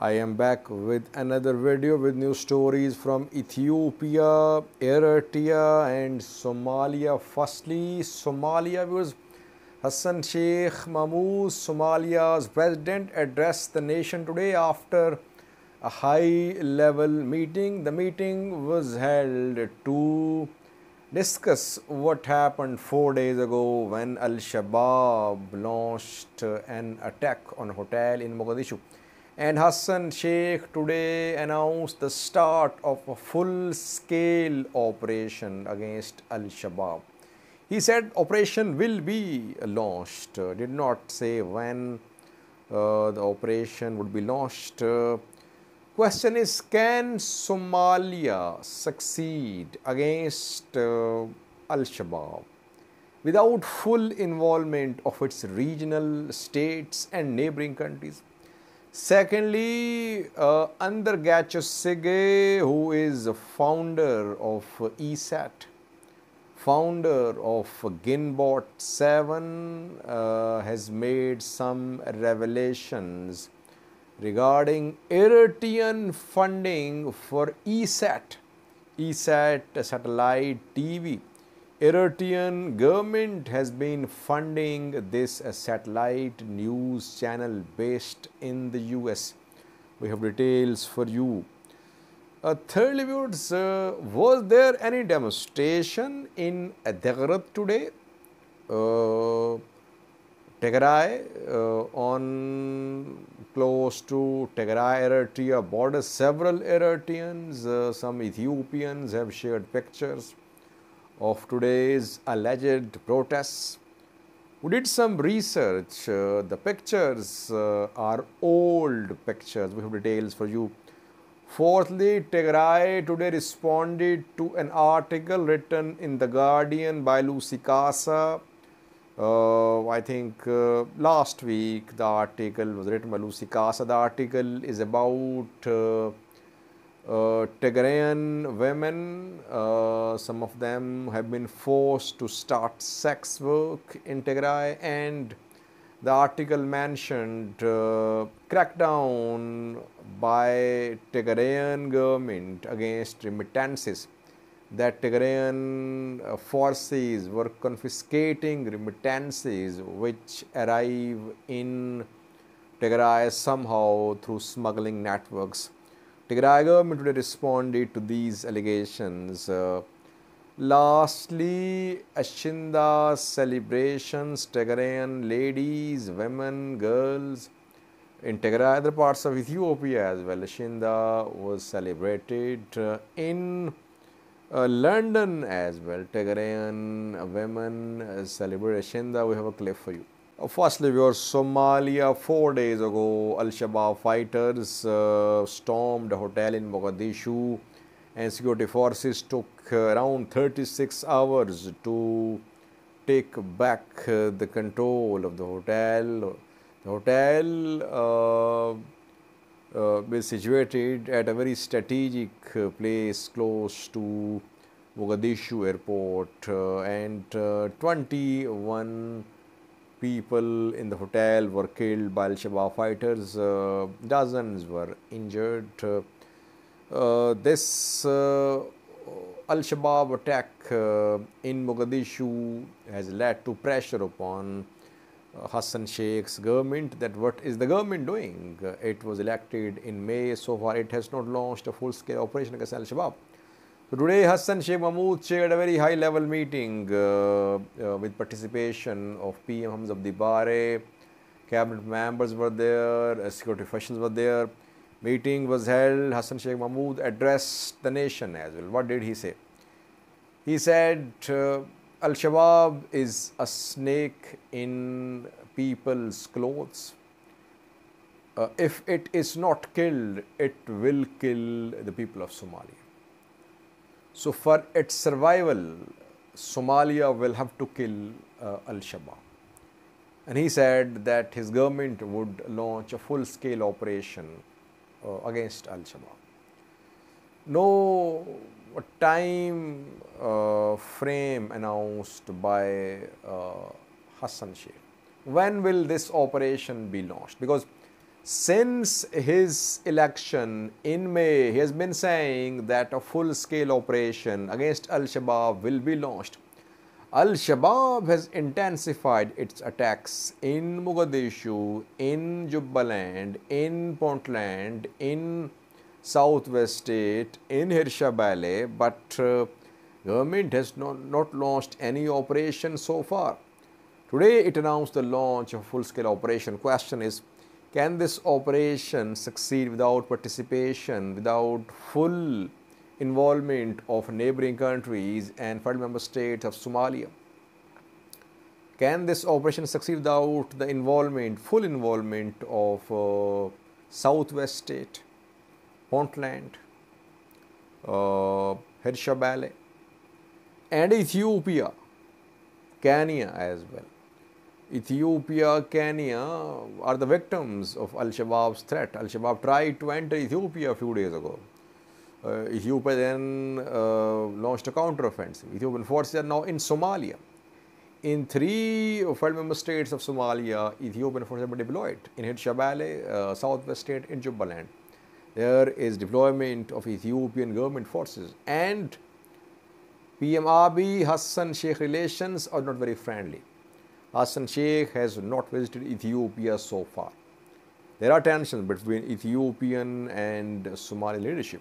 I am back with another video with new stories from Ethiopia, Eritrea and Somalia. Firstly, Somalia was Hassan Sheikh Mahmoud, Somalia's president, addressed the nation today after a high-level meeting. The meeting was held to discuss what happened 4 days ago when Al-Shabaab launched an attack on a hotel in Mogadishu. And Hassan Sheikh today announced the start of a full-scale operation against Al-Shabaab. He said operation will be launched, did not say when the operation would be launched. Question is, can Somalia succeed against Al-Shabaab without full involvement of its regional states and neighboring countries? Secondly, Adigrat Tigray, who is a founder of ESAT, founder of Ginbot 7, has made some revelations regarding Eritrean funding for ESAT satellite TV. Eritrean government has been funding this satellite news channel based in the US. We have details for you. Thirdly, viewers, was there any demonstration in Adigrat today? Tigray, on close to Tigray Eritrea border, several Eritreans, some Ethiopians have shared pictures of today's alleged protests. We did some research. The pictures are old pictures. We have details for you. Fourthly, Tigray today responded to an article written in The Guardian by Lucy Casa. I think last week the article was written by Lucy Casa. The article is about Tigrayan women. Some of them have been forced to start sex work in Tigray, and the article mentioned crackdown by Tigrayan government against remittances, that Tigrayan forces were confiscating remittances which arrive in Tigray somehow through smuggling networks. Tigray government today responded to these allegations. Lastly, Ashenda celebrations, Tigrayan ladies, women, girls in Tigray, other parts of Ethiopia as well. Ashenda was celebrated in London as well. Tigrayan women celebrate Ashenda. We have a clip for you. Firstly, we were Somalia. 4 days ago, Al-Shabaab fighters stormed a hotel in Mogadishu, and security forces took around 36 hours to take back the control of the hotel. The hotel is situated at a very strategic place close to Mogadishu airport, and 21 people in the hotel were killed by Al-Shabaab fighters. Dozens were injured. This Al-Shabaab attack in Mogadishu has led to pressure upon Hassan Sheikh's government, that what is the government doing? It was elected in May. So far, it has not launched a full-scale operation against Al-Shabaab. So today, Hassan Sheikh Mahmoud chaired a very high-level meeting with participation of PM Hamza Abdi Bare. Cabinet members were there, security officials were there. Meeting was held. Hassan Sheikh Mahmoud addressed the nation as well. What did he say? He said, Al-Shabaab is a snake in people's clothes. If it is not killed, it will kill the people of Somalia. So for its survival, Somalia will have to kill Al-Shabaab. And he said that his government would launch a full-scale operation against Al-Shabaab. No time frame announced by Hassan Sheikh. When will this operation be launched? Because Since his election in May, he has been saying that a full-scale operation against Al-Shabaab will be launched. Al-Shabaab has intensified its attacks in Mogadishu, in Jubaland, in Puntland, in Southwest State, in Hirshabelle, but government has not launched any operation so far. Today it announced the launch of a full-scale operation. Question is, can this operation succeed without participation, without full involvement of neighboring countries and federal member states of Somalia? Can this operation succeed without the involvement, full involvement of Southwest State, Puntland, Hirshabelle, and Ethiopia, Kenya as well? Ethiopia, Kenya are the victims of Al-Shabaab's threat. Al-Shabaab tried to enter Ethiopia a few days ago. Ethiopia then launched a counter-offensive. Ethiopian forces are now in Somalia. In 3 federal member states of Somalia, Ethiopian forces have been deployed. In Hirshabelle, Southwest State, in Jubaland. There is deployment of Ethiopian government forces. And PM Abiy Hassan Sheikh relations are not very friendly. Hassan Sheikh has not visited Ethiopia so far. There are tensions between Ethiopian and Somali leadership.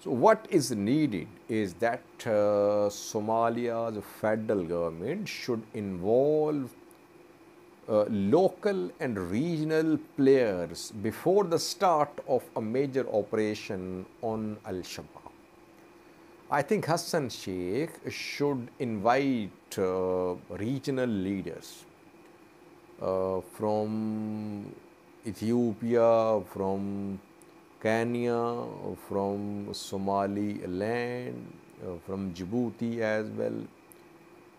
So what is needed is that Somalia's federal government should involve local and regional players before the start of a major operation on Al-Shabaab. I think Hassan Sheikh should invite regional leaders from Ethiopia, from Kenya, from Somaliland, from Djibouti as well.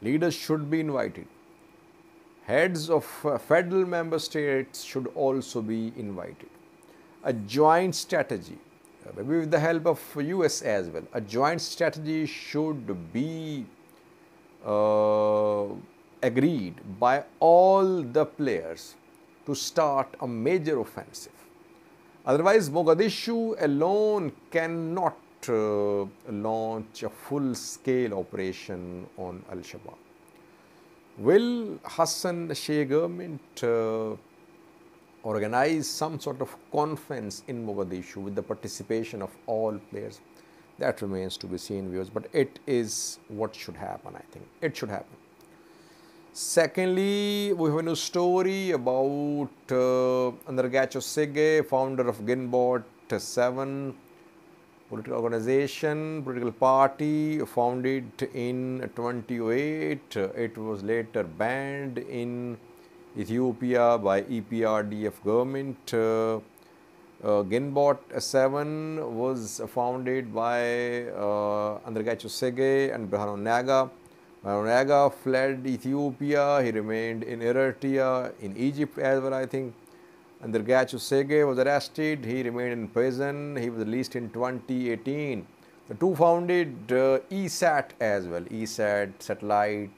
Leaders should be invited. Heads of federal member states should also be invited. A joint strategy, maybe with the help of US as well, a joint strategy should be agreed by all the players to start a major offensive. Otherwise, Mogadishu alone cannot launch a full-scale operation on Al-Shabaab. Will Hassan Sheikh government organize some sort of conference in Mogadishu with the participation of all players? That remains to be seen, viewers, but it is what should happen, I think. It should happen. Secondly, we have a new story about Adigrat Tigray, founder of Ginbot 7 political organization, political party founded in 2008. It was later banned in Ethiopia by EPRDF government. Ginbot 7 was founded by Adigrat Tigray and Birhanu Naga. Birhanu Naga fled Ethiopia. He remained in Eritrea, in Egypt as well, I think. Adigrat Tigray was arrested. He remained in prison. He was released in 2018. The two founded ESAT as well. ESAT satellite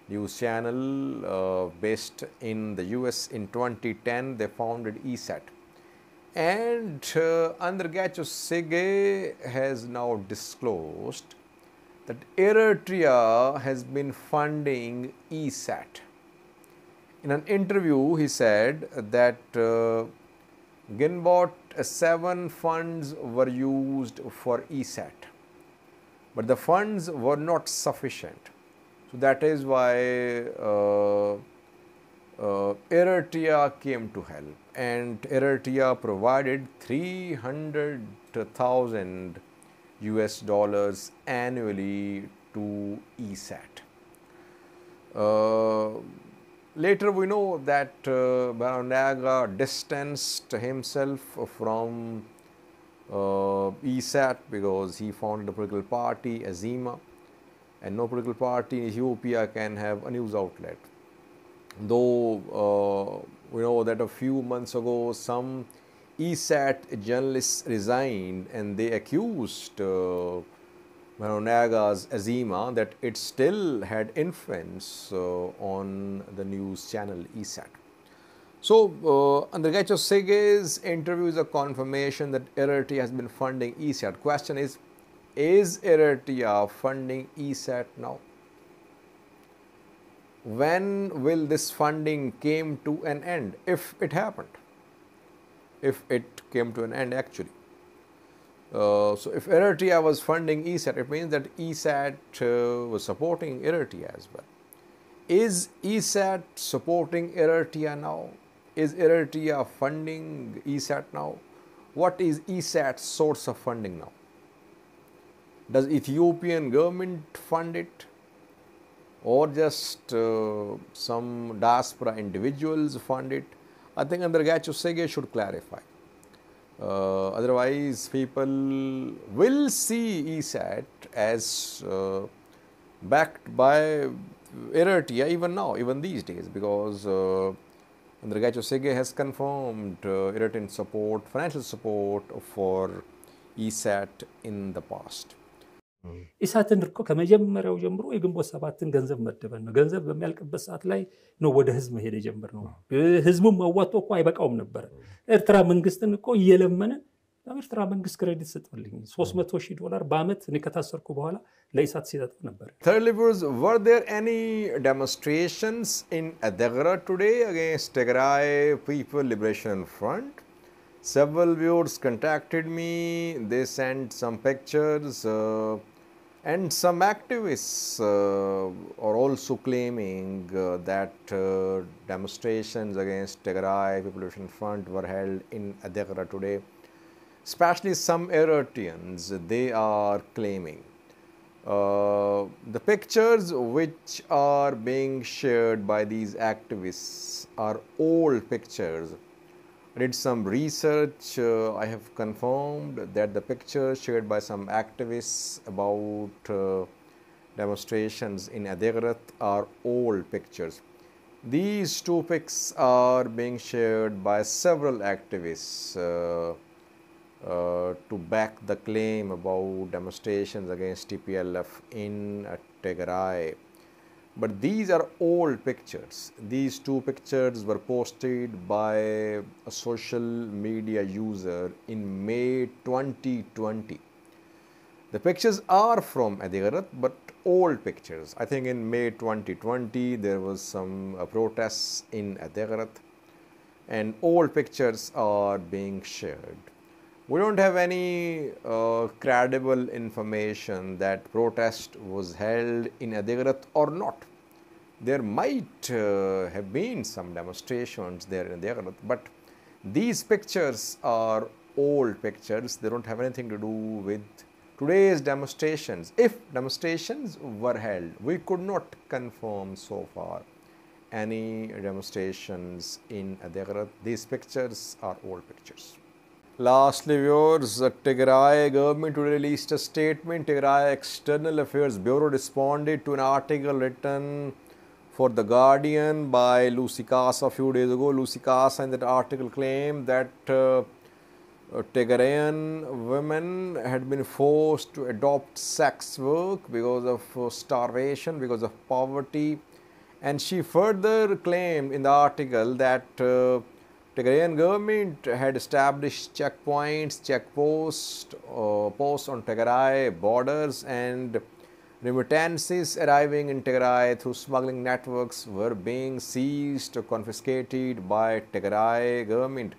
news channel based in the US in 2010. They founded ESAT. And Adigrat Tigray has now disclosed that Eritrea has been funding ESAT. In an interview, he said that Ginbot 7 funds were used for ESAT, but the funds were not sufficient. So that is why Eritrea came to help, and Eritrea provided $300,000 annually to ESAT. Later we know that Birhanu Naga distanced himself from ESAT because he founded a political party, Azima, and no political party in Ethiopia can have a news outlet. Though we know that a few months ago some ESAT journalists resigned and they accused Birhanu Naga's Azima that it still had influence on the news channel ESAT. So, Adigrat Tigray's interview is a confirmation that Eritrea has been funding ESAT. Question is Eritrea funding ESAT now? When will this funding came to an end, if it happened? If it came to an end actually. So, if Eritrea was funding ESAT, it means that ESAT was supporting Eritrea as well. Is ESAT supporting Eritrea now? Is Eritrea funding ESAT now? What is ESAT's source of funding now? Does Ethiopian government fund it? Or just some diaspora individuals fund it? I think Adigrat Tigray should clarify. Otherwise, people will see ESAT as backed by Eritrea even now, even these days, because Adigrat Tigray has confirmed Eritrean support, financial support for ESAT in the past. ኢሳትን እኮ ከመጀመሪያው ጀምሮ የግንቦት ሰባትን ገንዘብ መደበን ነው። ገንዘብ በሚያልቅበት ሰዓት ላይ ነው ወደ ህዝብ መሄድ የጀመርነው። ህዝቡም መዋጥቶ እኮ አይበቃውም ነበር። ኤርትራ መንግስትን እኮ እየለመነ ለኤርትራ መንግስት ክሬዲት ሰጥቶልኝ $300,000 በአመት እኔ ከታሰርኩ በኋላ ለኢሳት ሲሰጥ ነበር። Thirdly, were there any demonstrations in Adigrat today against Tigray People Liberation Front? Several viewers contacted me. They sent some pictures. And some activists are also claiming that demonstrations against Tigray People Liberation Front were held in Adigrat today. Especially some Eritreans, they are claiming. The pictures which are being shared by these activists are old pictures. I did some research. I have confirmed that the pictures shared by some activists about demonstrations in Adigrat are old pictures. These two pics are being shared by several activists to back the claim about demonstrations against TPLF in Tigray. But these are old pictures. These two pictures were posted by a social media user in May 2020. The pictures are from Adigrat, but old pictures. I think in May 2020 there was some protests in Adigrat, and old pictures are being shared. We don't have any credible information that protest was held in Adigrat or not. There might have been some demonstrations there in Adigrat, but these pictures are old pictures. They don't have anything to do with today's demonstrations. If demonstrations were held, we could not confirm so far any demonstrations in Adigrat. These pictures are old pictures. Lastly, viewers, the Tigray government today released a statement. Tigray External Affairs Bureau responded to an article written for The Guardian by Lucy Casa a few days ago. Lucy Casa in that article claimed that Tigrayan women had been forced to adopt sex work because of starvation, because of poverty. And she further claimed in the article that Tigrayan government had established checkpoints, posts on Tigray borders, and remittances arriving in Tigray through smuggling networks were being seized or confiscated by Tigray government.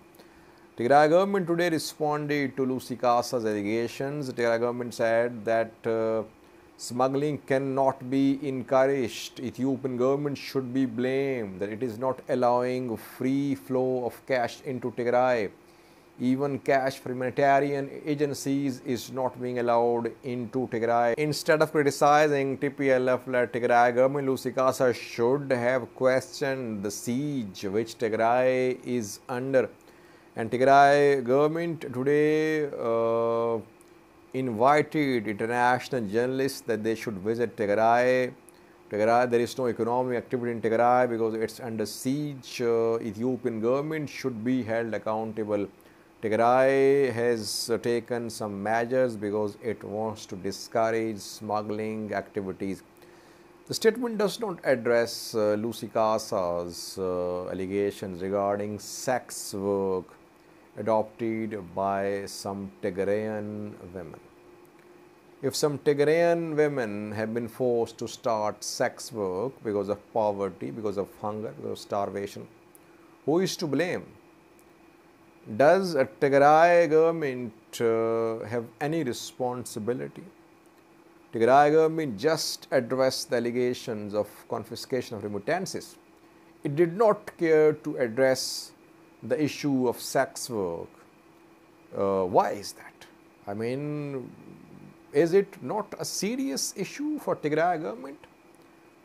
Tigray government today responded to Lucy Casa's allegations. Tigray government said that smuggling cannot be encouraged. Ethiopian government should be blamed that it is not allowing free flow of cash into Tigray. Even cash for humanitarian agencies is not being allowed into Tigray. Instead of criticizing TPLF-led Tigray government, Lucy Casa should have questioned the siege which Tigray is under. And Tigray government today invited international journalists that they should visit Tigray. There is no economic activity in Tigray because it's under siege. Ethiopian government should be held accountable. Tigray has taken some measures because it wants to discourage smuggling activities. The statement does not address Lucy Casa's allegations regarding sex work adopted by some Tigrayan women. If some Tigrayan women have been forced to start sex work because of poverty, because of hunger, because of starvation, who is to blame? Does a Tigray government have any responsibility? Tigray government just addressed the allegations of confiscation of remittances. It did not care to address the issue of sex work. Why is that? I mean, is it not a serious issue for Tigray government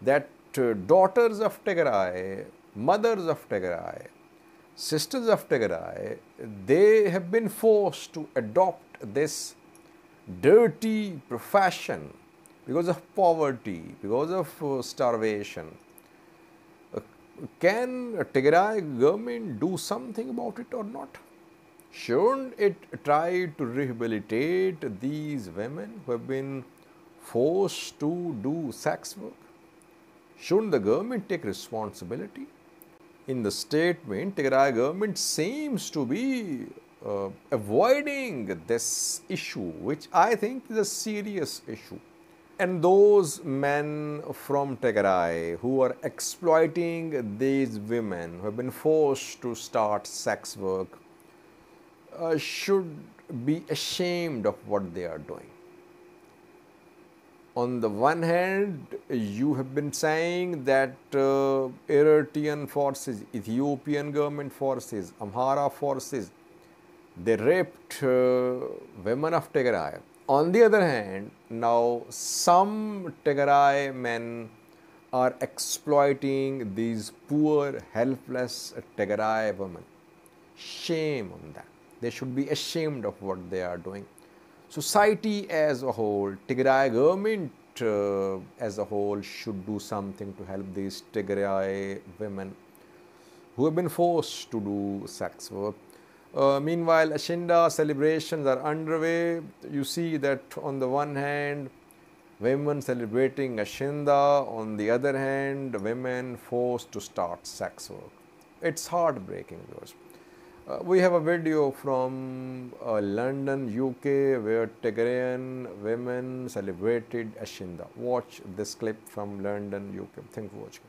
that daughters of Tigray, mothers of Tigray, sisters of Tigray, they have been forced to adopt this dirty profession because of poverty, because of starvation? Can Tigray government do something about it or not? Shouldn't it try to rehabilitate these women who have been forced to do sex work? Shouldn't the government take responsibility? In the statement, Tigray government seems to be avoiding this issue, which I think is a serious issue. And those men from Tigray who are exploiting these women who have been forced to start sex work should be ashamed of what they are doing. On the one hand, you have been saying that Eritrean forces, Ethiopian government forces, Amhara forces, they raped women of Tigray. On the other hand, now some Tigray men are exploiting these poor, helpless Tigray women. Shame on them. They should be ashamed of what they are doing. Society as a whole, Tigray government as a whole should do something to help these Tigray women who have been forced to do sex work. Meanwhile, Ashenda celebrations are underway. You see that on the one hand, women celebrating Ashenda, on the other hand, women forced to start sex work. It's heartbreaking, viewers. We have a video from London, UK, where Tigrayan women celebrated Ashenda. Watch this clip from London, UK. Thank you for watching.